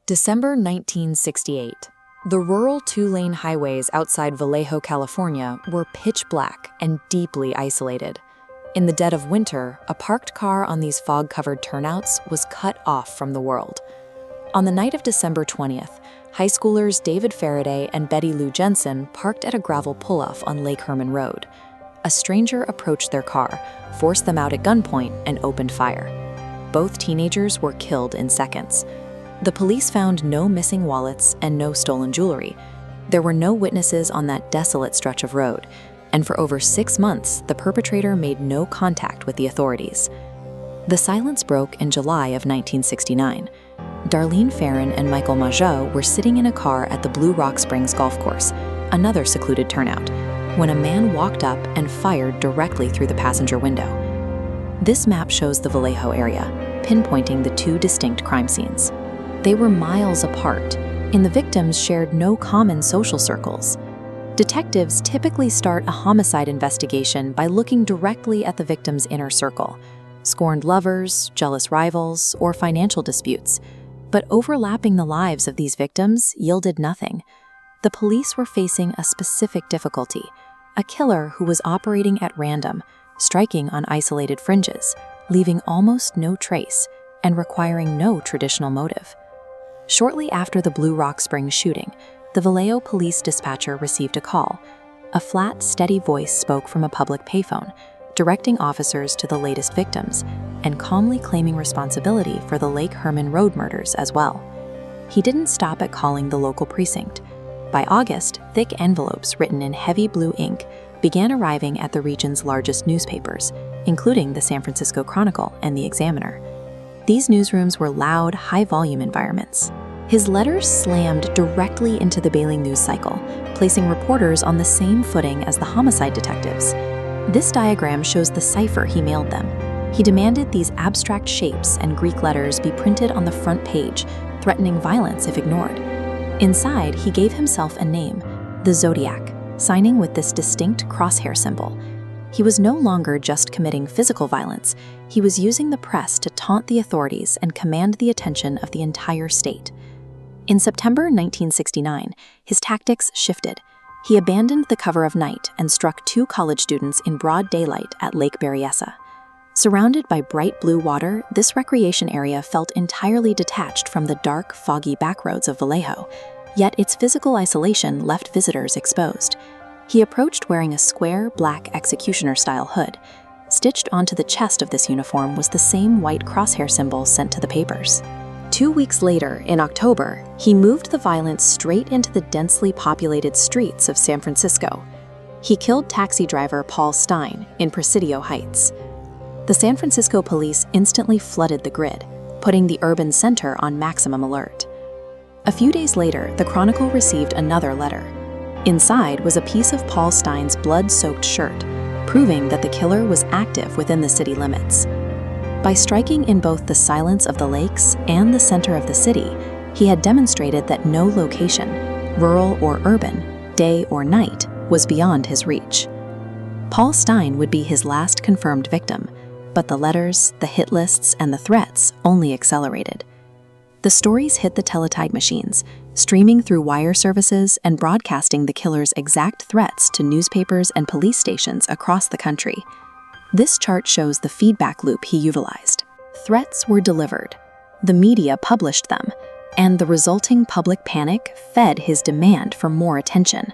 December 1968. The rural two-lane highways outside Vallejo, California were pitch black and deeply isolated. In the dead of winter, a parked car on these fog-covered turnouts was cut off from the world. On the night of December 20th, high schoolers David Faraday and Betty Lou Jensen parked at a gravel pull-off on Lake Herman Road. A stranger approached their car, forced them out at gunpoint, and opened fire. Both teenagers were killed in seconds. The police found no missing wallets and no stolen jewelry. There were no witnesses on that desolate stretch of road, and for over 6 months, the perpetrator made no contact with the authorities. The silence broke in July of 1969. Darlene Ferrin and Michael Mageau were sitting in a car at the Blue Rock Springs Golf Course, another secluded turnout, when a man walked up and fired directly through the passenger window. This map shows the Vallejo area, pinpointing the two distinct crime scenes. They were miles apart, and the victims shared no common social circles. Detectives typically start a homicide investigation by looking directly at the victim's inner circle: scorned lovers, jealous rivals, or financial disputes. But overlapping the lives of these victims yielded nothing. The police were facing a specific difficulty: a killer who was operating at random, striking on isolated fringes, leaving almost no trace, and requiring no traditional motive. Shortly after the Blue Rock Springs shooting, the Vallejo police dispatcher received a call. A flat, steady voice spoke from a public payphone, directing officers to the latest victims, and calmly claiming responsibility for the Lake Herman Road murders as well. He didn't stop at calling the local precinct. By August, thick envelopes written in heavy blue ink began arriving at the region's largest newspapers, including the San Francisco Chronicle and the Examiner. These newsrooms were loud, high-volume environments. His letters slammed directly into the Bailing news cycle, placing reporters on the same footing as the homicide detectives. This diagram shows the cipher he mailed them. He demanded these abstract shapes and Greek letters be printed on the front page, threatening violence if ignored. Inside, he gave himself a name, the Zodiac, signing with this distinct crosshair symbol. He was no longer just committing physical violence. He was using the press to taunt the authorities and command the attention of the entire state. In September 1969, his tactics shifted. He abandoned the cover of night and struck 2 college students in broad daylight at Lake Berryessa. Surrounded by bright blue water, this recreation area felt entirely detached from the dark, foggy backroads of Vallejo, yet its physical isolation left visitors exposed. He approached wearing a square, black executioner-style hood. Stitched onto the chest of this uniform was the same white crosshair symbol sent to the papers. 2 weeks later, in October, he moved the violence straight into the densely populated streets of San Francisco. He killed taxi driver Paul Stine in Presidio Heights. The San Francisco police instantly flooded the grid, putting the urban center on maximum alert. A few days later, the Chronicle received another letter. Inside was a piece of Paul Stine's blood-soaked shirt, proving that the killer was active within the city limits. By striking in both the silence of the lakes and the center of the city, he had demonstrated that no location, rural or urban, day or night, was beyond his reach. Paul Stine would be his last confirmed victim, but the letters, the hit lists, and the threats only accelerated. The stories hit the teletype machines, streaming through wire services and broadcasting the killer's exact threats to newspapers and police stations across the country. This chart shows the feedback loop he utilized. Threats were delivered, the media published them, and the resulting public panic fed his demand for more attention.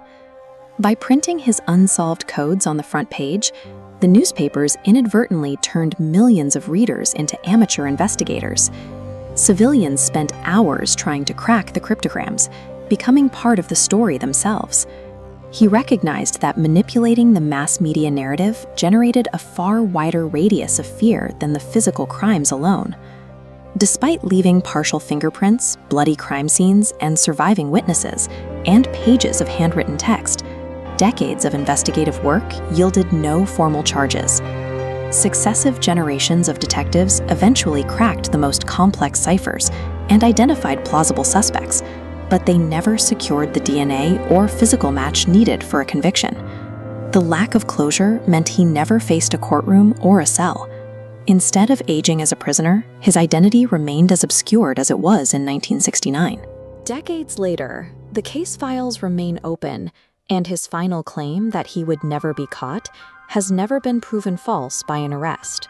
By printing his unsolved codes on the front page, the newspapers inadvertently turned millions of readers into amateur investigators. Civilians spent hours trying to crack the cryptograms, becoming part of the story themselves. He recognized that manipulating the mass media narrative generated a far wider radius of fear than the physical crimes alone. Despite leaving partial fingerprints, bloody crime scenes, and surviving witnesses, and pages of handwritten text, decades of investigative work yielded no formal charges. Successive generations of detectives eventually cracked the most complex ciphers and identified plausible suspects, but they never secured the DNA or physical match needed for a conviction. The lack of closure meant he never faced a courtroom or a cell. Instead of aging as a prisoner, his identity remained as obscured as it was in 1969. Decades later, the case files remain open, and his final claim that he would never be caught has never been proven false by an arrest.